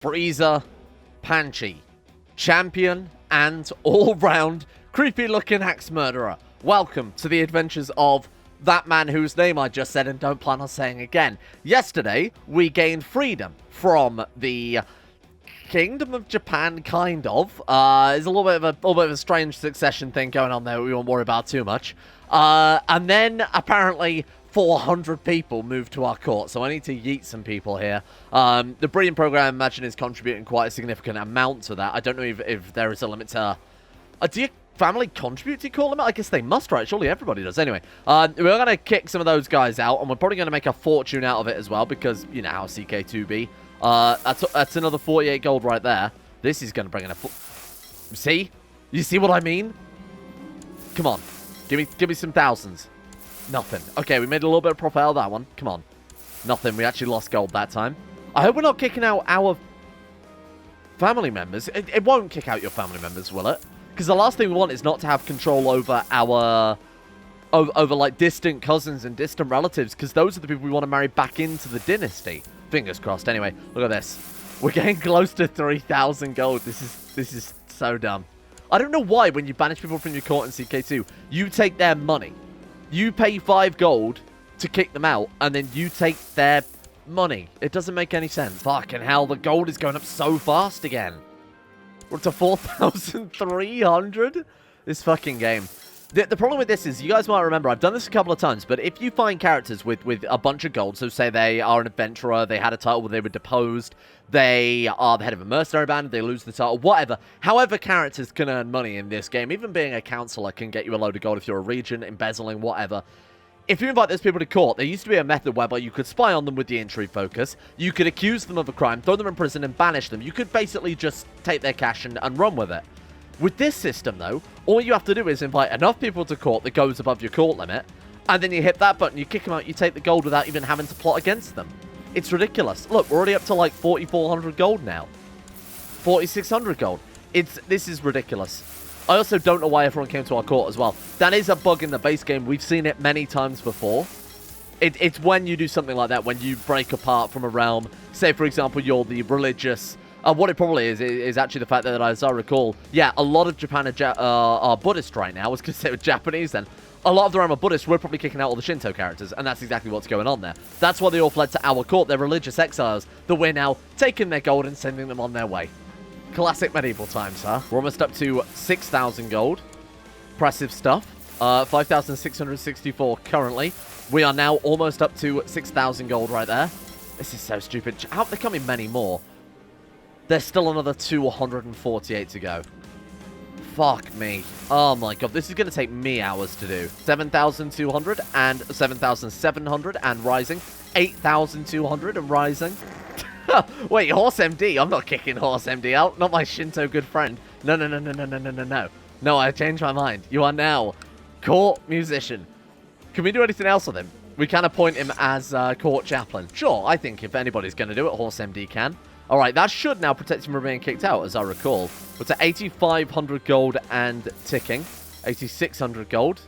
Freezer, Panchi, champion, and all-round creepy-looking axe murderer. Welcome to the adventures of that man whose name I just said and don't plan on saying again. Yesterday, we gained freedom from the Kingdom of Japan, kind of. There's a little bit of a strange succession thing going on there we won't worry about too much. And then, apparently, 400 people moved to our court, so I need to yeet some people here. The breeding program, I imagine, is contributing quite a significant amount to that. I don't know if there is a limit to... do your family contribute to your court limit? I guess they must, right? Surely everybody does. Anyway, we're going to kick some of those guys out, and we're probably going to make a fortune out of it as well, because you know how CK2 be. That's another 48 gold right there. This is going to bring in a... See? You see what I mean? Come on. Give me some thousands. Nothing. Okay, we made a little bit of profit out of that one. Come on. Nothing. We actually lost gold that time. I hope we're not kicking out our family members. It won't kick out your family members, will it? Because the last thing we want is not to have control over our... Over, like, distant cousins and distant relatives. Because those are the people we want to marry back into the dynasty. Fingers crossed. Anyway, look at this. We're getting close to 3,000 gold. This is so dumb. I don't know why when you banish people from your court in CK2, you take their money. You pay 5 gold to kick them out, and then you take their money. It doesn't make any sense. Fucking hell, the gold is going up so fast again. We're up to 4,300? This fucking game. The problem with this is, you guys might remember, I've done this a couple of times, but if you find characters with a bunch of gold, so say they are an adventurer, they had a title where they were deposed, they are the head of a mercenary band, they lose the title, whatever. However characters can earn money in this game, even being a counselor can get you a load of gold if you're a regent, embezzling, whatever. If you invite those people to court, there used to be a method whereby you could spy on them with the intrigue focus, you could accuse them of a crime, throw them in prison and banish them. You could basically just take their cash and run with it. With this system, though, all you have to do is invite enough people to court that goes above your court limit, and then you hit that button, you kick them out, you take the gold without even having to plot against them. It's ridiculous. Look, we're already up to like 4,400 gold now. 4,600 gold. This is ridiculous. I also don't know why everyone came to our court as well. That is a bug in the base game. We've seen it many times before. It's when you do something like that, when you break apart from a realm. Say, for example, you're the religious... what it probably is actually the fact that, as I recall, yeah, a lot of Japan are Buddhist right now. I was going to say with Japanese then. A lot of the realm are Buddhist. We're probably kicking out all the Shinto characters, and that's exactly what's going on there. That's why they all fled to our court. They're religious exiles that we're now taking their gold and sending them on their way. Classic medieval times, huh? We're almost up to 6,000 gold. Impressive stuff. 5,664 currently. We are now almost up to 6,000 gold right there. This is so stupid. How there coming many more? There's still another 248 to go. Fuck me. Oh my god, this is going to take me hours to do. 7,200 and 7,700 and rising. 8,200 and rising. Wait, Horse MD? I'm not kicking Horse MD out. Not my Shinto good friend. No. No, I changed my mind. You are now court musician. Can we do anything else with him? We can appoint him as court chaplain. Sure, I think if anybody's going to do it, Horse MD can. Alright, that should now protect him from being kicked out, as I recall. We're to 8,500 gold and ticking. 8,600 gold.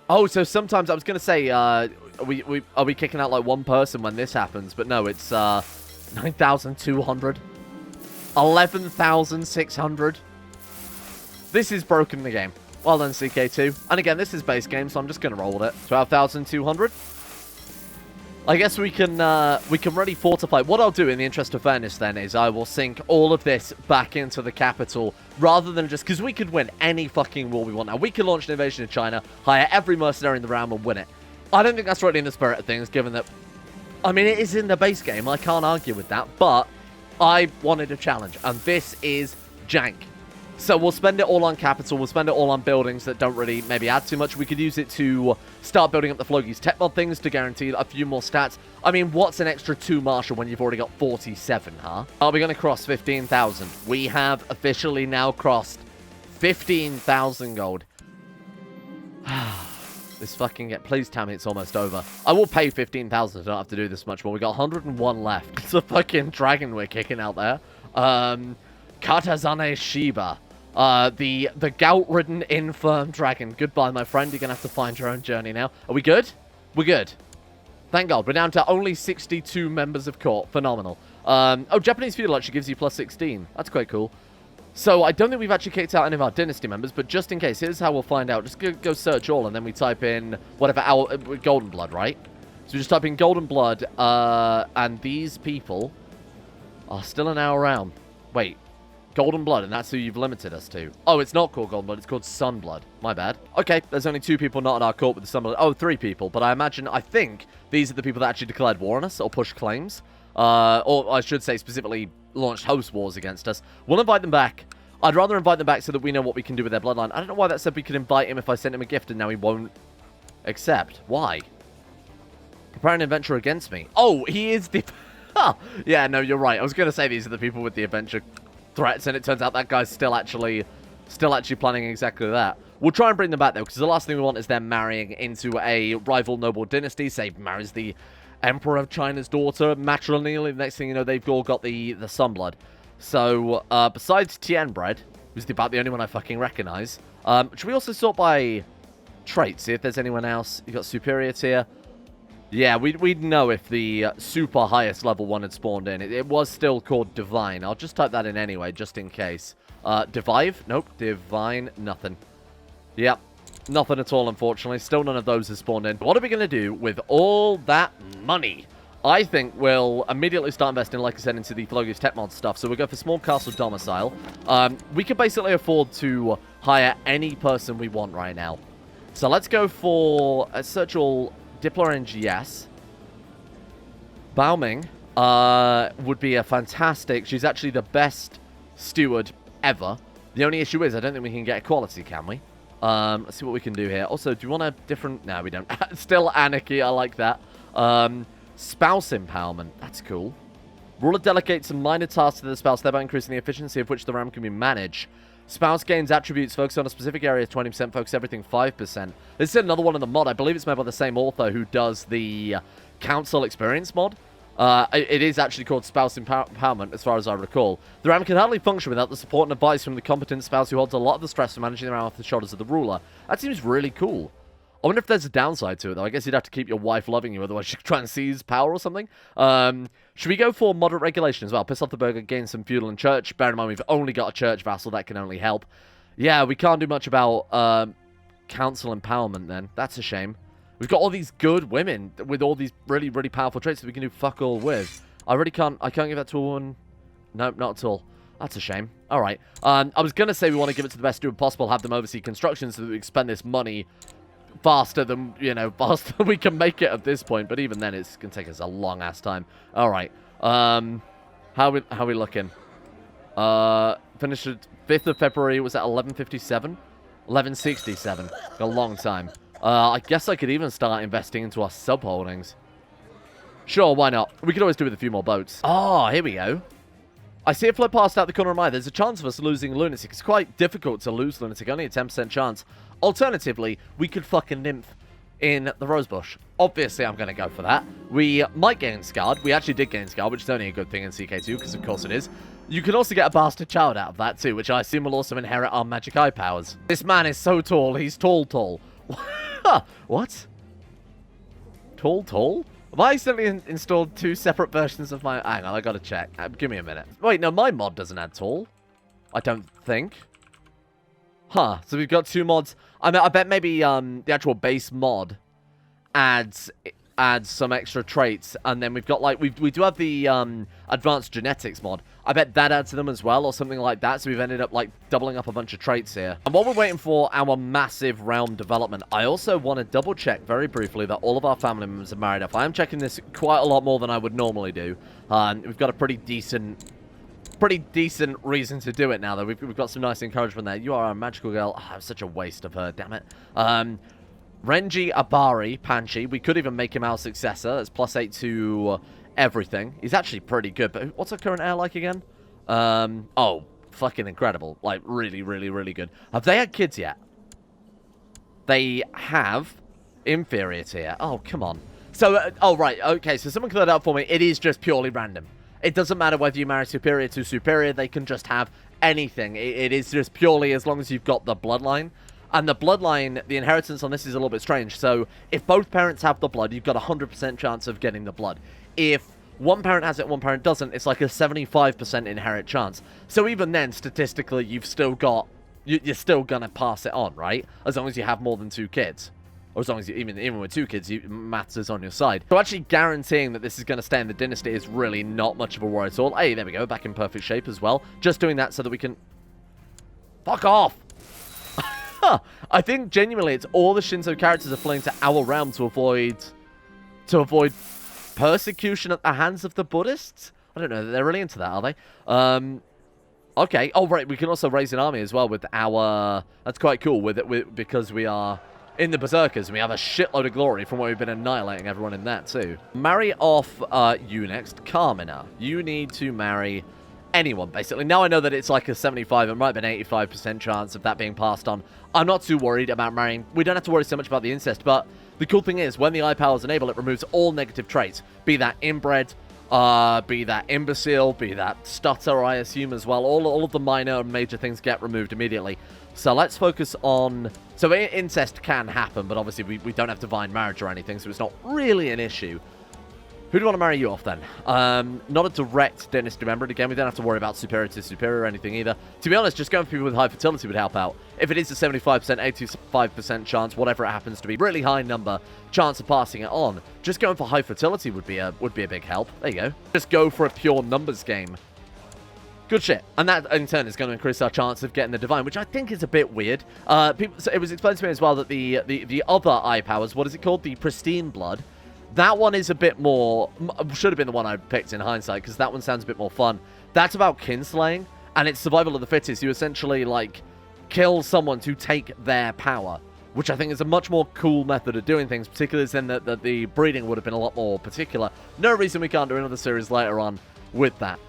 Oh, so sometimes, I was going to say, are we kicking out like one person when this happens? But no, it's 9,200. 11,600. This is broken the game. Well done, CK2. And again, this is base game, so I'm just going to roll with it. 12,200. I guess we can really fortify. What I'll do in the interest of fairness then is I will sink all of this back into the capital rather than just... Because we could win any fucking war we want now. We could launch an invasion of China, hire every mercenary in the realm and win it. I don't think that's really in the spirit of things, given that... I mean, it is in the base game. I can't argue with that. But I wanted a challenge. And this is jank. So we'll spend it all on capital, we'll spend it all on buildings that don't really maybe add too much. We could use it to start building up the Floki's tech mod things to guarantee a few more stats. I mean, what's an extra 2 martial when you've already got 47, huh? Are we going to cross 15,000? We have officially now crossed 15,000 gold. This fucking... Please tell me it's almost over. I will pay 15,000, I don't have to do this much more. We got 101 left. It's a fucking dragon we're kicking out there. Katazane Shiba. The gout-ridden, infirm dragon. Goodbye, my friend. You're going to have to find your own journey now. Are we good? We're good. Thank God. We're down to only 62 members of court. Phenomenal. Oh, Japanese feudal actually gives you plus 16. That's quite cool. So I don't think we've actually kicked out any of our dynasty members, but just in case, here's how we'll find out. Just go search all, and then we type in whatever our golden blood, right? So we just type in golden blood, and these people are still an hour around. Wait, golden blood, and that's who you've limited us to. Oh, it's not called golden blood, it's called sun blood. My bad. Okay, there's only 2 people not in our court with the sun blood. Oh, 3 people, but I think these are the people that actually declared war on us or pushed claims. Or I should say specifically launched host wars against us. We'll invite them back. I'd rather invite them back so that we know what we can do with their bloodline. I don't know why that said we could invite him if I sent him a gift and now he won't accept. Why? Prepare an adventure against me. Oh, he is the... Yeah, no, you're right. I was going to say these are the people with the adventure threats, and it turns out that guy's still actually planning exactly that. We'll try and bring them back, though, because the last thing we want is them marrying into a rival noble dynasty. Say, marries the Emperor of China's daughter matrilineally. The next thing you know, they've all got the sunblood. So, besides Tianbred, who's about the only one I fucking recognize, should we also sort by traits? See if there's anyone else. You got superior tier. Yeah, we'd know if the super highest level one had spawned in. It was still called Divine. I'll just type that in anyway, just in case. Divive? Nope. Divine? Nothing. Yep. Nothing at all, unfortunately. Still none of those has spawned in. What are we going to do with all that money? I think we'll immediately start investing, like I said, into the Flogius Tech Mod stuff. So we'll go for Small Castle Domicile. We can basically afford to hire any person we want right now. So let's go for a search all... RNG, yes. Baoming would be a fantastic... She's actually the best steward ever. The only issue is I don't think we can get equality, can we? Let's see what we can do here. Also, do you want a different... No, we don't. Still anarchy, I like that. Spouse empowerment. That's cool. Ruler delegates some minor tasks to the spouse, thereby increasing the efficiency of which the ram can be managed. Spouse gains attributes, focus on a specific area, 20%, focus everything, 5%. This is another one in the mod. I believe it's made by the same author who does the Council Experience mod. It is actually called Spouse Empowerment, as far as I recall. The ram can hardly function without the support and advice from the competent spouse who holds a lot of the stress of managing the ram off the shoulders of the ruler. That seems really cool. I wonder if there's a downside to it, though. I guess you'd have to keep your wife loving you, otherwise she'd try and seize power or something. Should we go for moderate regulation as well? Piss off the burger, gain some feudal and church. Bear in mind, we've only got a church vassal. That can only help. Yeah, we can't do much about council empowerment, then. That's a shame. We've got all these good women with all these really, really powerful traits that we can do fuck all with. I can't give that to a woman. Nope, not at all. That's a shame. All right. I was going to say we want to give it to the best steward possible, have them oversee construction so that we can spend this money faster than, faster than we can make it at this point. But even then, it's going to take us a long-ass time. All right. How we looking? Finished 5th of February. Was that 11:57? 11:67. A long time. I guess I could even start investing into our sub-holdings. Sure, why not? We could always do with a few more boats. Oh, here we go. I see it float past out the corner of my eye. There's a chance of us losing Lunatic. It's quite difficult to lose Lunatic. Only a 10% chance. Alternatively, we could fucking nymph in the Rosebush. Obviously, I'm going to go for that. We might gain Scarred. We actually did gain Scarred, which is only a good thing in CK2, because of course it is. You can also get a bastard child out of that too, which I assume will also inherit our magic eye powers. This man is so tall. He's tall. What? Tall? Have I accidentally installed 2 separate versions of my... Hang on, I gotta check. Give me a minute. Wait, no, my mod doesn't add tall. I don't think. Huh, so we've got 2 mods. I bet maybe the actual base mod adds some extra traits, and then we've got, like, we do have the advanced genetics mod. I bet that adds to them as well, or something like that, so we've ended up, like, doubling up a bunch of traits here. And while we're waiting for our massive realm development, I also want to double-check very briefly that all of our family members are married up. I am checking this quite a lot more than I would normally do. We've got a pretty decent reason to do it now, though. We've got some nice encouragement there. You are a magical girl. Oh, I'm such a waste of her, damn it. Renji Abari, Panchi. We could even make him our successor. That's +8 to everything. He's actually pretty good, but what's our current heir like again? Oh, fucking incredible. Like, really, really, really good. Have they had kids yet? They have. Inferior tier. Oh, come on. So, oh, right. Okay, so someone cleared up for me. It is just purely random. It doesn't matter whether you marry superior to superior. They can just have anything. It is just purely as long as you've got the bloodline. And the bloodline, the inheritance on this is a little bit strange. So if both parents have the blood, you've got a 100% chance of getting the blood. If one parent has it, one parent doesn't, it's like a 75% inherent chance. So even then, statistically, you've still got, you're still going to pass it on, right? As long as you have more than 2 kids. Or as long as you, even with 2 kids, maths is on your side. So actually guaranteeing that this is going to stay in the dynasty is really not much of a worry at all. Hey, there we go, back in perfect shape as well. Just doing that so that we can... Fuck off! I think genuinely it's all the Shinzo characters are fleeing to our realm to avoid persecution at the hands of the Buddhists. I don't know, they're really into that, are they? Okay. Oh right, we can also raise an army as well with our. That's quite cool because we are in the Berserkers and we have a shitload of glory from where we've been annihilating everyone in that too. Marry off you next, Carmina. You need to marry anyone, basically. Now I know that it's like a 75, it might have been 85% chance of that being passed on. I'm not too worried about marrying. We don't have to worry so much about the incest, but the cool thing is, when the eye powers enable, it removes all negative traits. Be that inbred, be that imbecile, be that stutter, I assume, as well. All of the minor and major things get removed immediately. So let's focus on... So incest can happen, but obviously we don't have divine marriage or anything, so it's not really an issue. Who do you want to marry you off, then? Not a direct dynasty member. And again, we don't have to worry about superior to superior or anything either. To be honest, just going for people with high fertility would help out. If it is a 75%, 85% chance, whatever it happens to be, really high number, chance of passing it on, just going for high fertility would be a big help. There you go. Just go for a pure numbers game. Good shit. And that, in turn, is going to increase our chance of getting the divine, which I think is a bit weird. So it was explained to me as well that the other eye powers, what is it called? The pristine blood. That one is a bit more... Should have been the one I picked in hindsight, because that one sounds a bit more fun. That's about kinslaying, and it's survival of the fittest. You essentially, like, kill someone to take their power, which I think is a much more cool method of doing things, particularly then that the breeding would have been a lot more particular. No reason we can't do another series later on with that,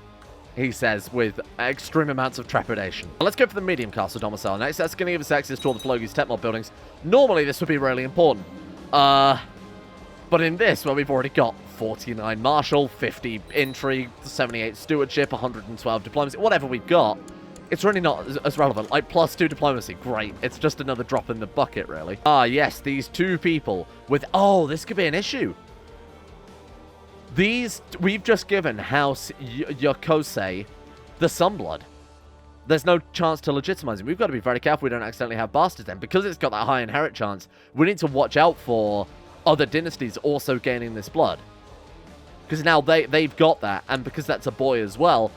he says, with extreme amounts of trepidation. Well, let's go for the medium castle domicile next. That's going to give us access to all the Flogi's tech mob buildings. Normally, this would be really important. But in this, well, we've already got 49 martial, 50 intrigue, 78 stewardship, 112 diplomacy, whatever we've got, it's really not as relevant. Like, +2 diplomacy, great. It's just another drop in the bucket, really. Ah, yes, these 2 people with... Oh, this could be an issue. We've just given House Yokosei the Sunblood. There's no chance to legitimize him. We've got to be very careful we don't accidentally have bastards then. Because it's got that high inherit chance, we need to watch out for other dynasties also gaining this blood. Because now they've got that, and because that's a boy as well,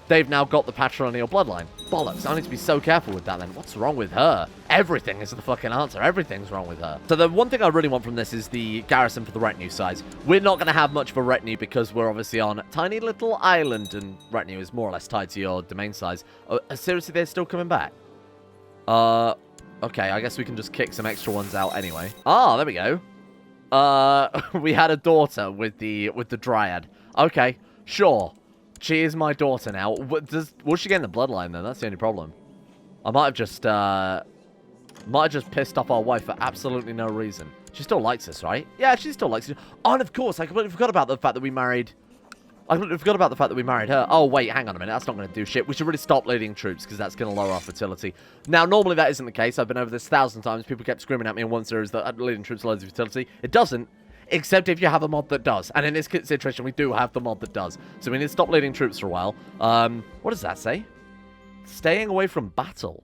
they've now got the patrilineal bloodline. Bollocks, I need to be so careful with that then. What's wrong with her? Everything is the fucking answer. Everything's wrong with her. So the one thing I really want from this is the garrison for the retinue size. We're not going to have much of a retinue because we're obviously on a tiny little island, and retinue is more or less tied to your domain size. Seriously, they're still coming back? Okay, I guess we can just kick some extra ones out anyway. Ah, there we go. We had a daughter with the Dryad. Okay, sure. She is my daughter now. Will she get in the bloodline, then? That's the only problem. I might have just pissed off our wife for absolutely no reason. She still likes us, right? Yeah, she still likes us. Oh, and of course, I completely forgot about the fact that we married... I completely forgot about the fact that we married her. Oh, wait, hang on a minute. That's not going to do shit. We should really stop leading troops, because that's going to lower our fertility. Now, normally that isn't the case. I've been over this 1,000 times. People kept screaming at me in one series that leading troops lowers fertility. It doesn't, except if you have a mod that does. And in this situation, we do have the mod that does. So we need to stop leading troops for a while. What does that say? Staying away from battle.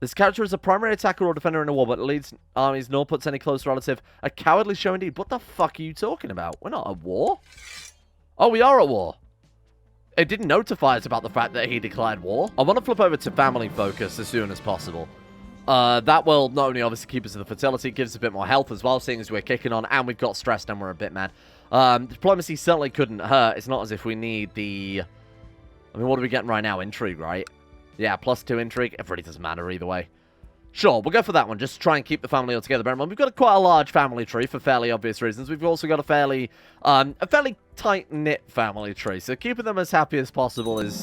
This character is a primary attacker or defender in a war, but leads armies nor puts any close relative. A cowardly show indeed. What the fuck are you talking about? We're not at war. Oh, we are at war. It didn't notify us about the fact that he declared war. I want to flip over to family focus as soon as possible. That will not only obviously keep us in the fertility, gives us a bit more health as well, seeing as we're kicking on, and we've got stressed and we're a bit mad. Diplomacy certainly couldn't hurt. It's not as if we need the... I mean, what are we getting right now? Intrigue, right? Yeah, +2 intrigue. It really doesn't matter either way. Sure, we'll go for that one. Just try and keep the family all together. Bear in mind, we've got quite a large family tree for fairly obvious reasons. We've also got a fairly tight-knit family tree. So keeping them as happy as possible is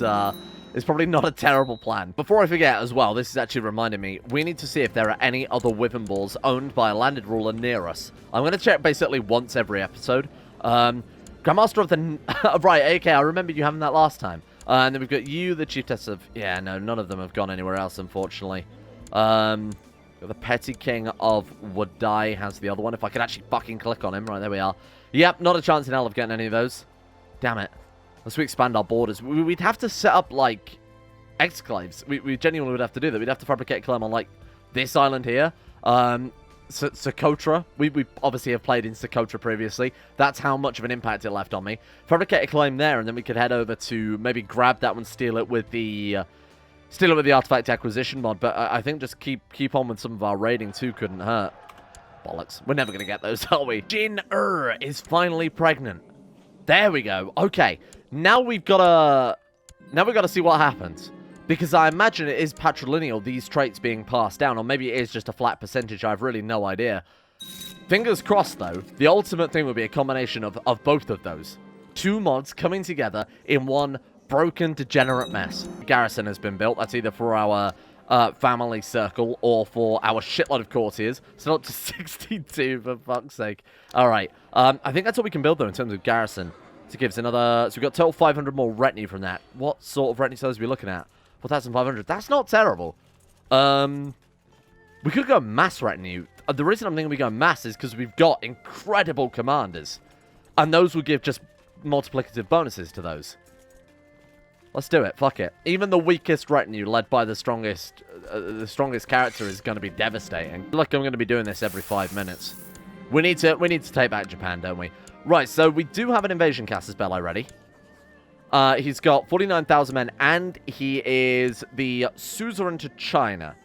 probably not a terrible plan. Before I forget as well, this is actually reminding me, we need to see if there are any other Whippin Balls owned by a landed ruler near us. I'm going to check basically once every episode. Grandmaster of the... right, okay, I remember you having that last time. And then we've got you, the chiefess of... Yeah, no, none of them have gone anywhere else, unfortunately. The Petty King of Wadai has the other one. If I could actually fucking click on him. Right, there we are. Yep, not a chance in hell of getting any of those. Damn it. Unless we expand our borders. We'd have to set up, like, exclaves. We genuinely would have to do that. We'd have to fabricate a claim on, like, this island here. Socotra. We obviously have played in Socotra previously. That's how much of an impact it left on me. Fabricate a claim there, and then we could head over to maybe grab that one, steal it with the artifact acquisition mod. But I think just keep on with some of our raiding too couldn't hurt. Bollocks. We're never going to get those, are we? Jin is finally pregnant. There we go. Okay. Now we've got to see what happens. Because I imagine it is patrilineal, these traits being passed down. Or maybe it is just a flat percentage. I have really no idea. Fingers crossed, though. The ultimate thing would be a combination of both of those. Two mods coming together in one broken, degenerate mess. Garrison has been built. That's either for our family circle or for our shitload of courtiers. Still up to 62, for fuck's sake. Alright. I think that's all we can build, though, in terms of garrison. So it gives another... So we've got total 500 more retinue from that. What sort of retinue size are we looking at? 4,500. That's not terrible. We could go mass retinue. The reason I'm thinking we go mass is because we've got incredible commanders. And those will give just multiplicative bonuses to those. Let's do it. Fuck it. Even the weakest retinue led by the strongest character is going to be devastating. Look, I'm going to be doing this every 5 minutes. We need to take back Japan, don't we? Right, so we do have an invasion caster spell already. He's got 49,000 men, and he is the suzerain to China.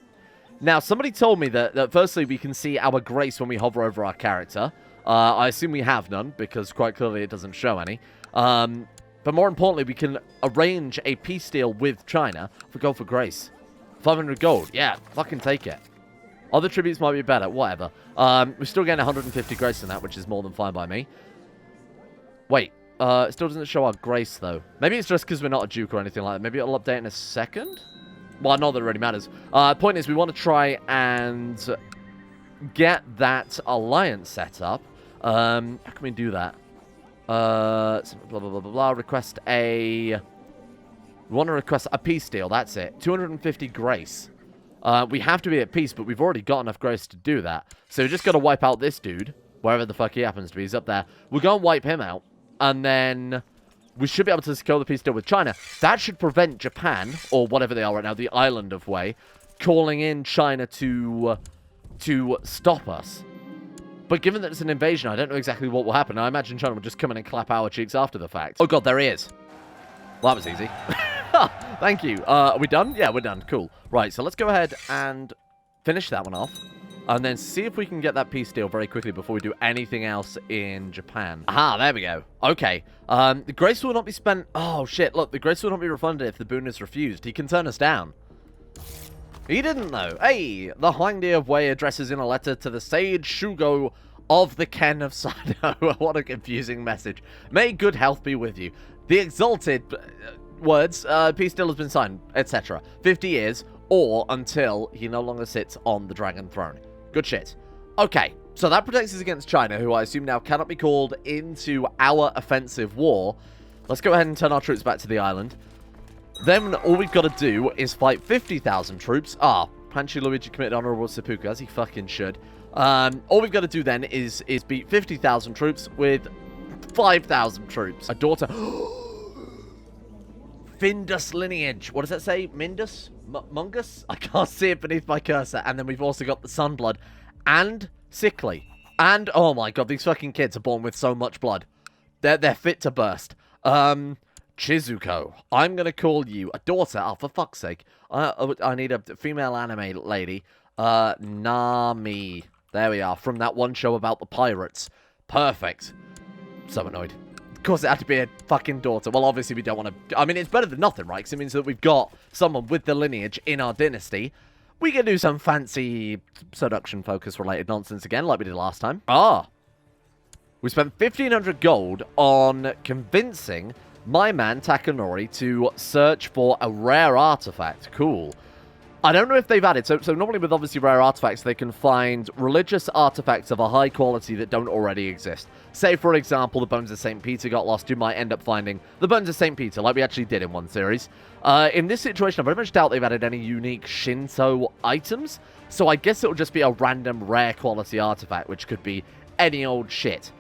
Now, somebody told me that firstly, we can see our grace when we hover over our character. I assume we have none, because quite clearly it doesn't show any. But more importantly, we can arrange a peace deal with China for gold for grace. 500 gold. Yeah, fucking take it. Other tributes might be better. Whatever. We're still getting 150 grace in that, which is more than fine by me. Wait. It still doesn't show our grace, though. Maybe it's just because we're not a duke or anything like that. Maybe it'll update in a second? Well, not that it really matters. Point is, we want to try and get that alliance set up. How can we do that? Blah, blah, blah, blah, blah. Request a... We want to request a peace deal. That's it. 250 grace. We have to be at peace, but we've already got enough grace to do that. So we just got to wipe out this dude. Wherever the fuck he happens to be. He's up there. We'll go and wipe him out. And then we should be able to secure the peace deal with China. That should prevent Japan, or whatever they are right now, the island of Wei, calling in China to stop us. But given that it's an invasion, I don't know exactly what will happen. I imagine China will just come in and clap our cheeks after the fact. Oh god, there he is. Well, that was easy. Thank you. Are we done? Yeah, we're done. Cool. Right, so let's go ahead and finish that one off. And then see if we can get that peace deal very quickly before we do anything else in Japan. Aha, there we go. Okay. The grace will not be spent... Oh, shit. Look, the grace will not be refunded if the boon is refused. He can turn us down. He didn't, though. Hey, the Huangdi of Wei addresses in a letter to the sage Shugo of the Ken of Sado. What a confusing message. May good health be with you. The exalted words, peace deal has been signed, etc. 50 years, or until he no longer sits on the dragon throne. Good shit. Okay, so that protects us against China, who I assume now cannot be called into our offensive war. Let's go ahead and turn our troops back to the island. Then all we've got to do is fight 50,000 troops. Panchi Luigi committed honorable seppuku, as he fucking should. All we've got to do then is beat 50,000 troops with 5,000 troops. A daughter... Findus lineage. What does that say? Mindus? Mungus? I can't see it beneath my cursor. And then we've also got the Sunblood. And Sickly. And, oh my god, these fucking kids are born with so much blood. They're fit to burst. Chizuko. I'm going to call you a daughter. Oh, for fuck's sake. I need a female anime lady. Nami. There we are. From that one show about the pirates. Perfect. So annoyed. Of course, it had to be a fucking daughter. Well, obviously, we don't want to... I mean, it's better than nothing, right? Because it means that we've got someone with the lineage in our dynasty. We can do some fancy seduction-focus-related nonsense again, like we did last time. We spent 1,500 gold on convincing my man Takanori to search for a rare artifact. Cool. I don't know if they've added... So normally with obviously rare artifacts, they can find religious artifacts of a high quality that don't already exist. Say, for example, the Bones of St. Peter got lost. You might end up finding the Bones of St. Peter, like we actually did in one series. In this situation, I very much doubt they've added any unique Shinto items. So I guess it'll just be a random rare quality artifact, which could be any old shit.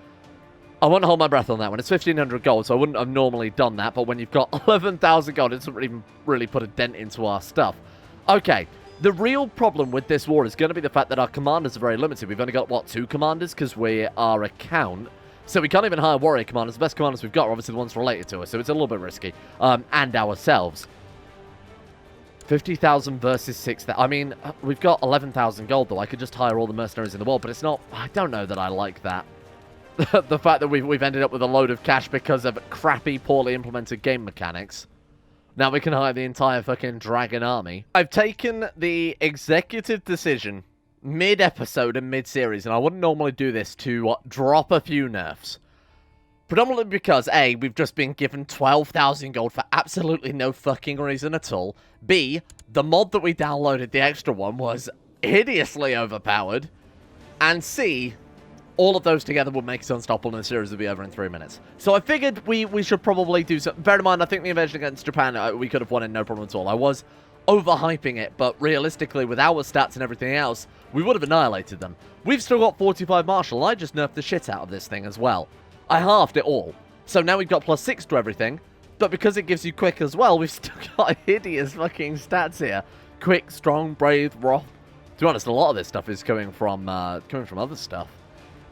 I won't hold my breath on that one. It's 1,500 gold, so I wouldn't have normally done that. But when you've got 11,000 gold, it doesn't even really put a dent into our stuff. Okay, the real problem with this war is going to be the fact that our commanders are very limited. We've only got, what, 2 commanders? Because we are a count. So we can't even hire warrior commanders. The best commanders we've got are obviously the ones related to us, so it's a little bit risky. And ourselves. 50,000 versus 6,000. I mean, we've got 11,000 gold, though. I could just hire all the mercenaries in the world, but it's not... I don't know that I like that. The fact that we've ended up with a load of cash because of crappy, poorly implemented game mechanics. Now we can hire the entire fucking dragon army. I've taken the executive decision mid-episode and mid-series, and I wouldn't normally do this, to drop a few nerfs. Predominantly because, A, we've just been given 12,000 gold for absolutely no fucking reason at all. B, the mod that we downloaded, the extra one, was hideously overpowered. And C, all of those together would make us unstoppable, and the series would be over in 3 minutes. So I figured we should probably do something. Bear in mind, I think the invasion against Japan, we could have won in no problem at all. I was overhyping it, but realistically, with our stats and everything else, we would have annihilated them. We've still got 45 martial. I just nerfed the shit out of this thing as well. I halved it all. So now we've got +6 to everything, but because it gives you quick as well, we've still got hideous fucking stats here. Quick, strong, brave, wrath. To be honest, a lot of this stuff is coming from other stuff.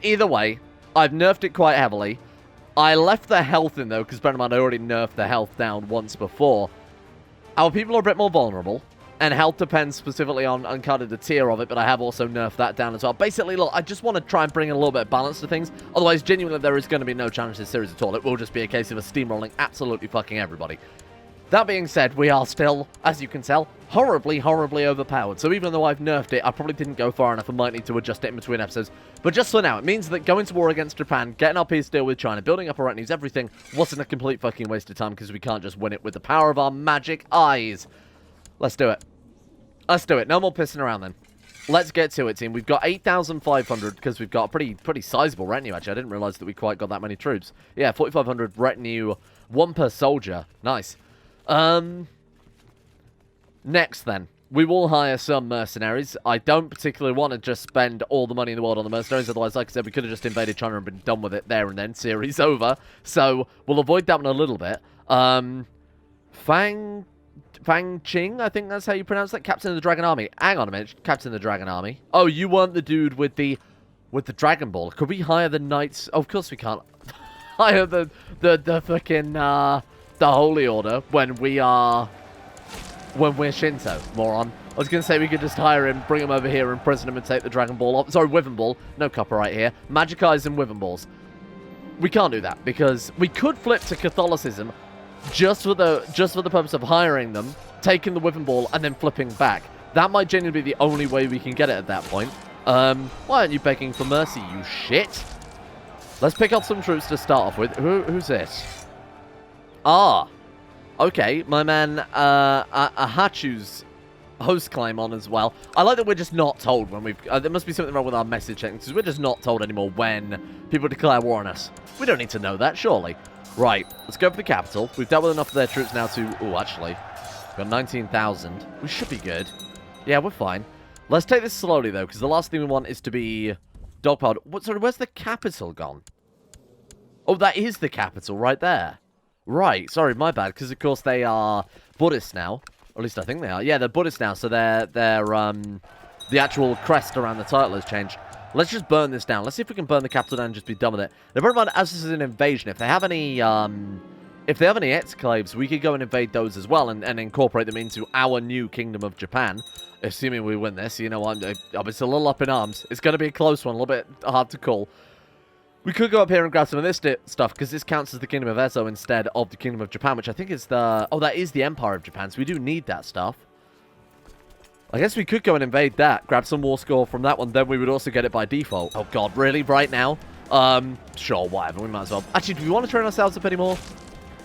Either way, I've nerfed it quite heavily. I left the health in, though, because bear in mind, I already nerfed the health down once before. Our people are a bit more vulnerable, and health depends specifically on kind of the tier of it, but I have also nerfed that down as well. Basically, look, I just want to try and bring a little bit of balance to things. Otherwise, genuinely, there is going to be no challenge to this series at all. It will just be a case of us steamrolling absolutely fucking everybody. That being said, we are still, as you can tell, horribly, horribly overpowered. So even though I've nerfed it, I probably didn't go far enough. I might need to adjust it in between episodes. But just for now, it means that going to war against Japan, getting our peace deal with China, building up our retinues, everything wasn't a complete fucking waste of time because we can't just win it with the power of our magic eyes. Let's do it. Let's do it. No more pissing around then. Let's get to it, team. We've got 8,500 because we've got a pretty sizable retinue, actually. I didn't realize that we quite got that many troops. Yeah, 4,500 retinue, 1 per soldier. Nice. Next then, we will hire some mercenaries. I don't particularly want to just spend all the money in the world on the mercenaries, otherwise, like I said, we could have just invaded China and been done with it there and then, series over. So, we'll avoid that one a little bit. Fang Ching, I think that's how you pronounce that, Captain of the Dragon Army. Hang on a minute, Captain of the Dragon Army. Oh, you weren't the dude with the Dragon Ball. Could we hire the Knights? Oh, of course we can't. Hire the fucking, the Holy Order when we're Shinto, moron. I was going to say we could just hire him, bring him over here, imprison him, and take the Dragon Ball off. Sorry, Whippin Ball. No copyright here. Magic Eyes and Whippin Balls. We can't do that, because we could flip to Catholicism just for the purpose of hiring them, taking the Whippin Ball, and then flipping back. That might genuinely be the only way we can get it at that point. Why aren't you begging for mercy, you shit? Let's pick up some troops to start off with. Who's this? Ah, okay, my man Ahachu's host claim on as well. I like that we're just not told when we've... there must be something wrong with our messaging, because we're just not told anymore when people declare war on us. We don't need to know that, surely. Right, let's go for the capital. We've dealt with enough of their troops now to... Oh, actually, we've got 19,000. We should be good. Yeah, we're fine. Let's take this slowly, though, because the last thing we want is to be dogpiled. Sorry, where's the capital gone? Oh, that is the capital right there. Right, sorry, my bad, because of course they are Buddhist now. Or at least I think they are. Yeah, they're Buddhist now, so the actual crest around the title has changed. Let's just burn this down. Let's see if we can burn the capital down and just be done with it. Now, bear in mind, as this is an invasion, if they have any exclaves, we could go and invade those as well and incorporate them into our new Kingdom of Japan. Assuming we win this, you know, I'm just a little up in arms. It's going to be a close one, a little bit hard to call. We could go up here and grab some of this stuff, because this counts as the Kingdom of Ezo instead of the Kingdom of Japan, which I think is the... Oh, that is the Empire of Japan, so we do need that stuff. I guess we could go and invade that, grab some war score from that one, then we would also get it by default. Oh, God, really? Right now? Sure, whatever, we might as well. Actually, do we want to train ourselves up anymore?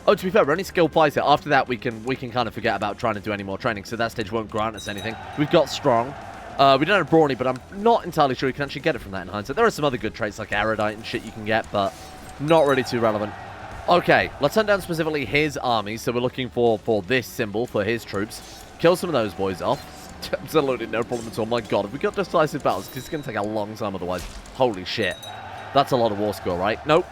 Oh, to be fair, we're only skill pies here. After that, we can kind of forget about trying to do any more training, so that stage won't grant us anything. We've got strong. We don't have Brawny, but I'm not entirely sure you can actually get it from that in hindsight. There are some other good traits like Erudite and shit you can get, but not really too relevant. Okay, let's hunt down specifically his army. So we're looking for this symbol for his troops. Kill some of those boys off. Absolutely no problem at all. My God, if we got decisive battles, because it's going to take a long time otherwise. Holy shit. That's a lot of war score, right? Nope.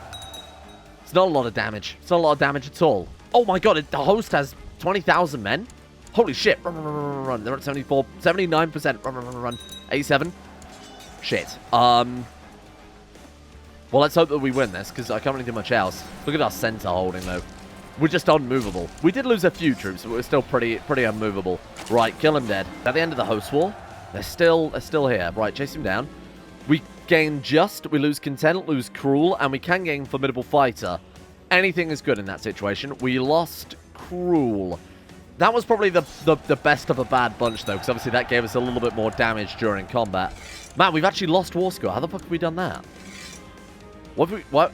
It's not a lot of damage. It's not a lot of damage at all. Oh my god, the host has 20,000 men? Holy shit. Run, run, run, run, run. They're at 74, 79%. Run, run, run, run. 87. Shit. Well, let's hope that we win this, because I can't really do much else. Look at our center holding, though. We're just unmovable. We did lose a few troops, but we're still pretty unmovable. Right, kill him dead. At the end of the host war, they're still here. Right, chase him down. We gain just, we lose content, lose cruel, and we can gain formidable fighter. Anything is good in that situation. We lost cruel. That was probably the best of a bad bunch, though, because obviously that gave us a little bit more damage during combat. Man, we've actually lost war score. How the fuck have we done that? How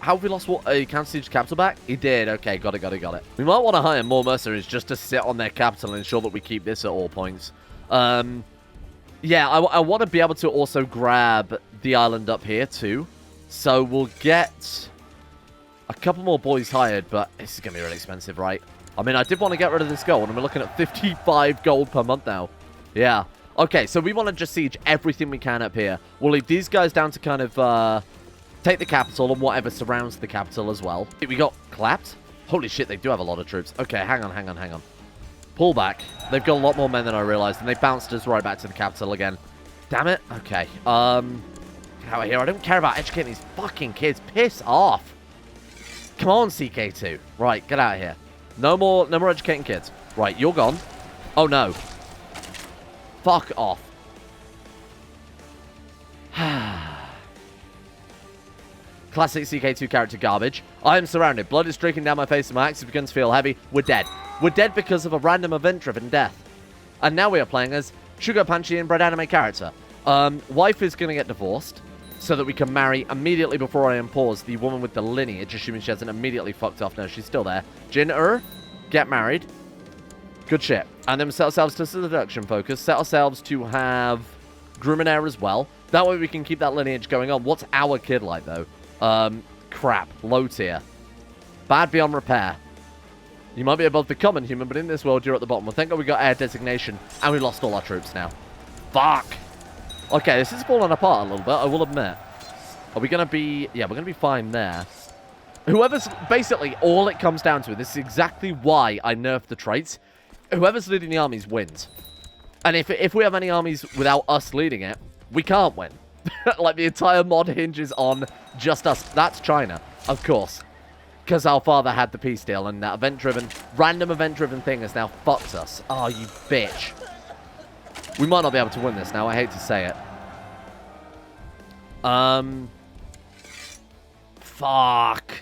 have we lost Counter Siege capital back? He did. Okay, got it. We might want to hire more mercenaries just to sit on their capital and ensure that we keep this at all points. Yeah, I want to be able to also grab the island up here, too. So we'll get a couple more boys hired, but this is going to be really expensive, right? I mean, I did want to get rid of this gold, and we're looking at 55 gold per month now. Yeah. Okay, so we want to just siege everything we can up here. We'll leave these guys down to kind of take the capital and whatever surrounds the capital as well. We got clapped. Holy shit, they do have a lot of troops. Okay, hang on. Pull back. They've got a lot more men than I realized, and they bounced us right back to the capital again. Damn it. Okay. Get out of here. I don't care about educating these fucking kids. Piss off. Come on, CK2. Right, get out of here. No more educating kids. Right, you're gone. Oh, no. Fuck off. Classic CK2 character garbage. I am surrounded. Blood is streaking down my face and my axe begins to feel heavy. We're dead. We're dead because of a random event-driven death. And now we are playing as Sugar Panchi and Bread Anime character. Wife is going to get divorced so that we can marry immediately before I impose the woman with the lineage, assuming she hasn't immediately fucked off. No, she's still there. Jin-er, get married. Good shit. And then we set ourselves to seduction focus. Set ourselves to have Gruminaire as well. That way we can keep that lineage going on. What's our kid like, though? Crap. Low tier. Bad beyond repair. You might be above the common human, but in this world, you're at the bottom. Well, thank God we got air designation, and we lost all our troops now. Fuck. Okay, this is falling apart a little bit, I will admit. Are we going to be... Yeah, we're going to be fine there. Whoever's... Basically, all it comes down to, this is exactly why I nerfed the traits. Whoever's leading the armies wins. And if we have any armies without us leading it, we can't win. Like, the entire mod hinges on just us. That's China, of course. Because our father had the peace deal, and that random event-driven thing has now fucked us. Oh, you bitch. We might not be able to win this now. I hate to say it. Fuck.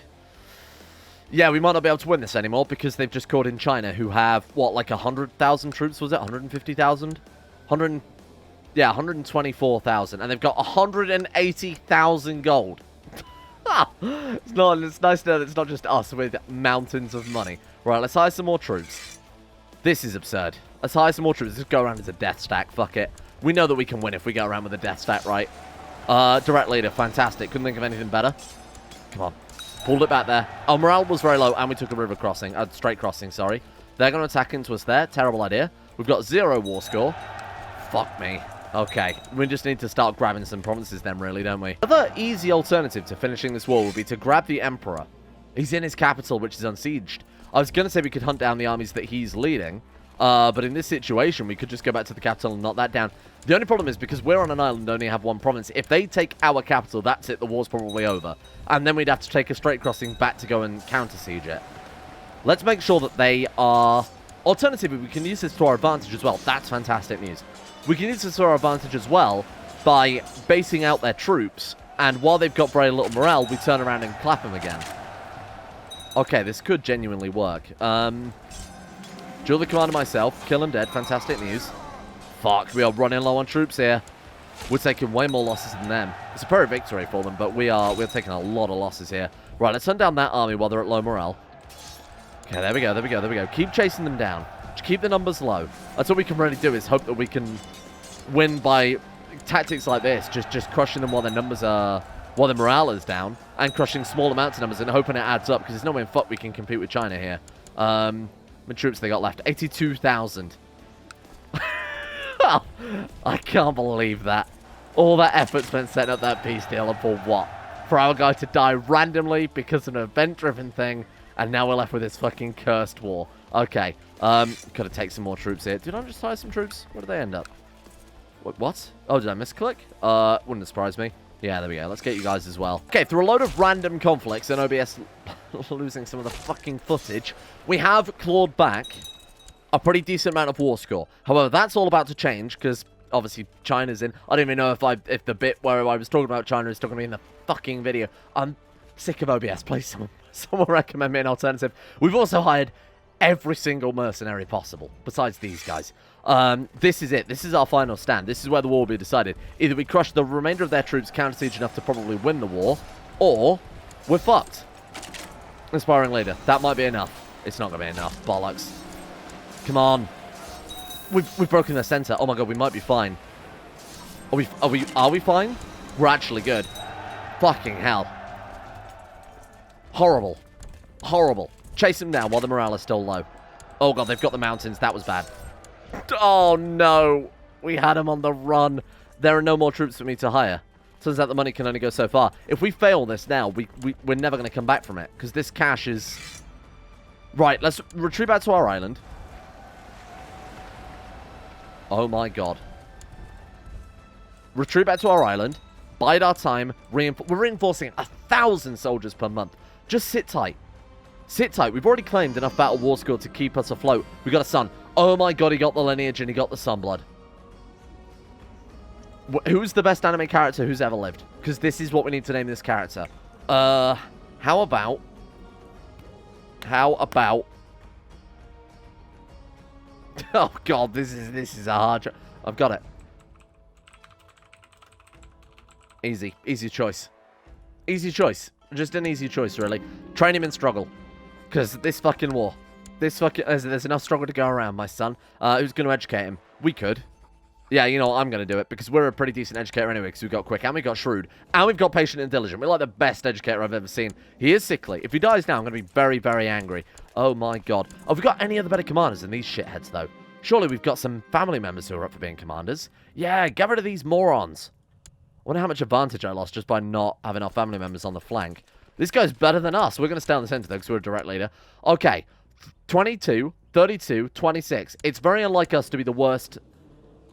Yeah, we might not be able to win this anymore because they've just called in China, who have, what, like 100,000 troops, was it? 150,000? 124,000. And they've got 180,000 gold. It's nice to know that it's not just us with mountains of money. Right, let's hire some more troops. This is absurd. Let's hire some more troops. Let's go around as a death stack. Fuck it. We know that we can win if we go around with a death stack, right? Direct leader. Fantastic. Couldn't think of anything better. Come on. Pulled it back there. Our morale was very low, and we took a river crossing. Straight crossing, sorry. They're going to attack into us there. Terrible idea. We've got 0 war score. Fuck me. Okay, we just need to start grabbing some provinces then, really, don't we? Another easy alternative to finishing this war would be to grab the Emperor. He's in his capital, which is unsieged. I was going to say we could hunt down the armies that he's leading, but in this situation, we could just go back to the capital and knock that down. The only problem is, because we're on an island and only have one province, if they take our capital, that's it, the war's probably over. And then we'd have to take a straight crossing back to go and counter-siege it. Let's make sure that they are... Alternatively, we can use this to our advantage as well. That's fantastic news. We can use this to our advantage as well by basing out their troops, and while they've got very little morale, we turn around and clap them again. Okay, this could genuinely work. Duel the commander myself, kill him dead, fantastic news. Fuck, we are running low on troops here. We're taking way more losses than them. It's a perfect victory for them, but we're taking a lot of losses here. Right, let's hunt down that army while they're at low morale. Okay, there we go. Keep chasing them down. Just keep the numbers low. That's all we can really do, is hope that we can win by tactics like this. Just crushing them while their numbers are... while their morale is down. And crushing small amounts of numbers and hoping it adds up, because there's no way in fuck we can compete with China here. How many troops they got left? 82,000. I can't believe that. All that effort spent setting up that peace deal, and for what? for our guy to die randomly because of an event-driven thing, and now we're left with this fucking cursed war. Okay, gotta take some more troops here. Did I just hire some troops? Where did they end up? What? Oh, did I misclick? Wouldn't surprise me. Yeah, there we go. Let's get you guys as well. Okay, through a load of random conflicts and OBS losing some of the fucking footage, we have clawed back a pretty decent amount of war score. However, that's all about to change because obviously China's in. I don't even know if the bit where I was talking about China is still going to be in the fucking video. I'm sick of OBS. Please, someone recommend me an alternative. We've also hired every single mercenary possible, besides these guys. This is it. This is our final stand. This is where the war will be decided. Either we crush the remainder of their troops, counter siege enough to probably win the war, or we're fucked. Inspiring leader. That might be enough. It's not going to be enough. Bollocks. Come on. We've broken their center. Oh my god, we might be fine. Are we fine? We're actually good. Fucking hell. Horrible. Horrible. Chase them down while the morale is still low. Oh god, they've got the mountains. That was bad. Oh no. We had them on the run. There are no more troops for me to hire. Turns out the money can only go so far. If we fail this now, we're never going to come back from it. Because this cash is... Right, let's retreat back to our island. Oh my god. Retreat back to our island. Bide our time. We're reinforcing 1,000 soldiers per month. Just sit tight. Sit tight. We've already claimed enough battle war score to keep us afloat. We got a son. Oh my god, he got the lineage and he got the sunblood. Who's the best anime character who's ever lived? Because this is what we need to name this character. How about... Oh god, this is a hard... I've got it. Easy. Easy choice. Easy choice. Just an easy choice, really. Train him in struggle. Because this fucking war. There's enough struggle to go around, my son. Who's going to educate him? We could. Yeah, you know what? I'm going to do it. Because we're a pretty decent educator anyway. Because we've got quick. And we've got shrewd. And we've got patient and diligent. We're like the best educator I've ever seen. He is sickly. If he dies now, I'm going to be very, very angry. Oh my god. Have we got any other better commanders than these shitheads, though? Surely we've got some family members who are up for being commanders. Yeah, get rid of these morons. I wonder how much advantage I lost just by not having our family members on the flank. This guy's better than us. We're going to stay on the center, though, because we're a direct leader. Okay. 22, 32, 26. It's very unlike us to be the worst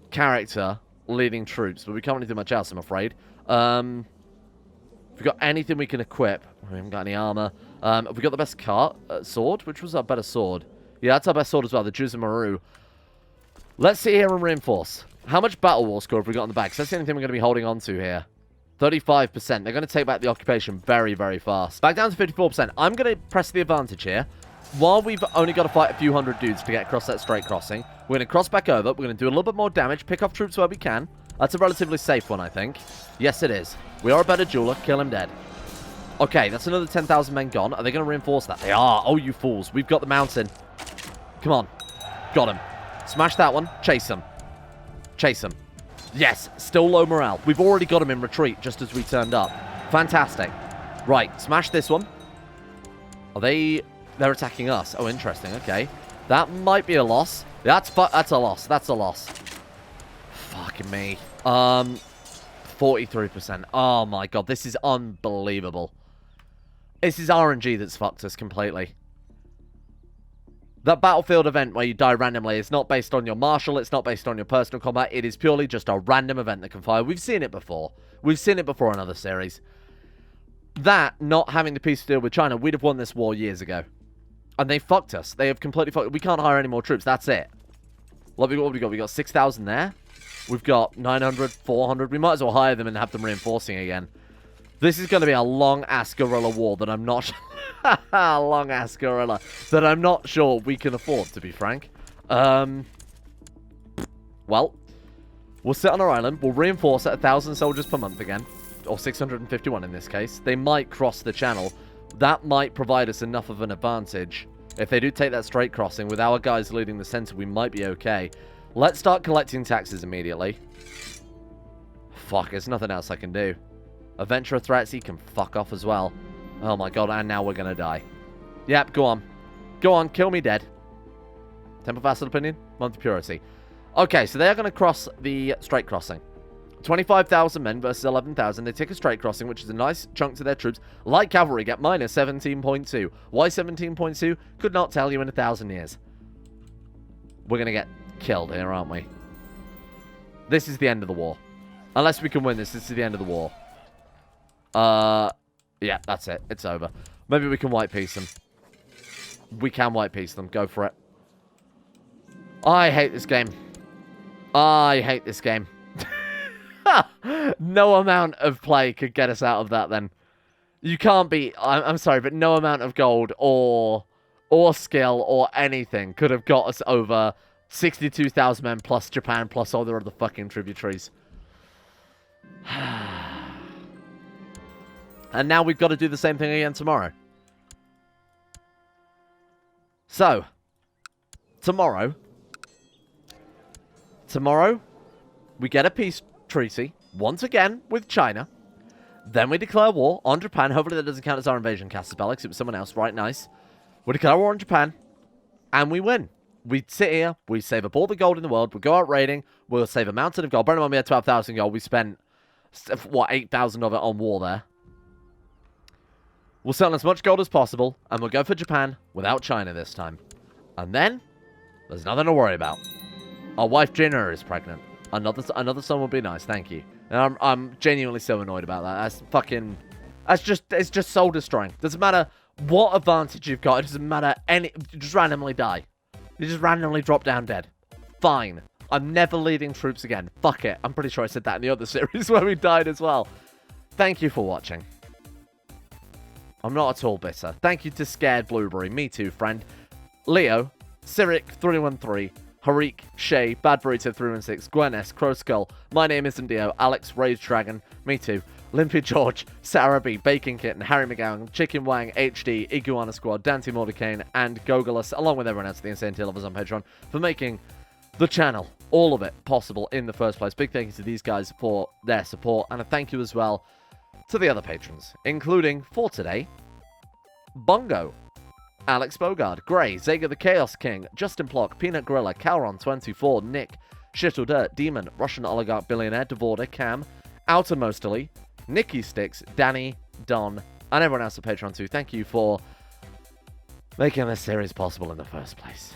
character leading troops, but we can't really do much else, I'm afraid. If we've got anything we can equip, we haven't got any armor. Have we got the best sword? Which was our better sword? Yeah, that's our best sword as well, the Juzumaru. Let's sit here and reinforce. How much battle war score have we got on the back? So that's the only thing we're going to be holding on to here. 35%. They're going to take back the occupation very, very fast. Back down to 54%. I'm going to press the advantage here. While we've only got to fight a few hundred dudes to get across that straight crossing, we're going to cross back over. We're going to do a little bit more damage, pick off troops where we can. That's a relatively safe one, I think. Yes, it is. We are a better jeweler. Kill him dead. Okay, that's another 10,000 men gone. Are they going to reinforce that? They are. Oh, you fools. We've got the mountain. Come on. Got him. Smash that one. Chase him. Chase him. Yes, still low morale. We've already got him in retreat just as we turned up. Fantastic. Right, smash this one. Are they... They're attacking us. Oh, interesting. Okay. That might be a loss. That's a loss. That's a loss. Fucking me. 43%. Oh my god, this is unbelievable. This is RNG that's fucked us completely. That battlefield event where you die randomly is not based on your martial, it's not based on your personal combat, it is purely just a random event that can fire. We've seen it before. We've seen it before in other series. That, not having the peace deal with China, we'd have won this war years ago. And they fucked us. They have completely fucked us. We can't hire any more troops, that's it. What have we got? We got 6,000 there. We've got 900, 400. We might as well hire them and have them reinforcing again. This is going to be a long-ass guerrilla war that I'm not... long-ass guerrilla that I'm not sure we can afford, to be frank. Well, we'll sit on our island. We'll reinforce at 1,000 soldiers per month again. Or 651 in this case. They might cross the channel. That might provide us enough of an advantage. If they do take that straight crossing, with our guys leading the center, we might be okay. Let's start collecting taxes immediately. Fuck, there's nothing else I can do. Adventurer threats, he can fuck off as well. Oh my god, and now we're gonna die. Yep, go on. Go on, kill me dead. Temple Vassal Opinion, Month of Purity. Okay, so they are gonna cross the straight crossing. 25,000 men versus 11,000. They take a straight crossing, which is a nice chunk to their troops. Light cavalry get minus 17.2. Why 17.2? Could not tell you in 1,000 years. We're going to get killed here, aren't we? This is the end of the war. Unless we can win this, this is the end of the war. Yeah, that's it. It's over. Maybe we can white peace them. We can white peace them. Go for it. I hate this game. I hate this game. No amount of play could get us out of that then. You can't be... I'm sorry, but no amount of gold or skill or anything could have got us over 62,000 men plus Japan plus all the other fucking tributaries. And now we've got to do the same thing again tomorrow. So, tomorrow, we get a peace treaty, once again, with China. Then we declare war on Japan. Hopefully that doesn't count as our invasion cast spell, because it was someone else. Right, nice. We declare war on Japan, and we win. We sit here, we save up all the gold in the world, we'll go out raiding, we'll save a mountain of gold. Bear in mind we had 12,000 gold, we spent, what, 8,000 of it on war there. We'll sell as much gold as possible, and we'll go for Japan without China this time. And then, there's nothing to worry about. Our wife Gina is pregnant. Another son would be nice, thank you. And I'm genuinely so annoyed about that. That's fucking... it's just soul destroying. Doesn't matter what advantage you've got, it doesn't matter any... You just randomly die. You just randomly drop down dead. Fine. I'm never leading troops again. Fuck it. I'm pretty sure I said that in the other series where we died as well. Thank you for watching. I'm not at all bitter. Thank you to Scared Blueberry. Me too, friend. Leo, Cyric313, Harik, Shay, Bad Burrito 316, Gwen S, Crow Skull, My Name Isn't Dio, Alex, Rage Dragon, Me Too, Limpy George, Sarah B, Bacon Kitten, Harry McGowan, Chicken Wang, HD, Iguana Squad, Dante Mordecane, and Gogolus, along with everyone else at the Insane Tail Lovers on Patreon, for making the channel, all of it, possible in the first place. Big thank you to these guys for their support, and a thank you as well to the other patrons, including, for today, Bongo, Alex Bogard, Grey, Zega the Chaos King, Justin Plock, Peanut Gorilla, Calron24, Nick, Shittle Dirt, Demon, Russian Oligarch Billionaire, Devorder, Cam, Outermostly, Nikki Sticks, Danny, Don, and everyone else at Patreon too. Thank you for making this series possible in the first place.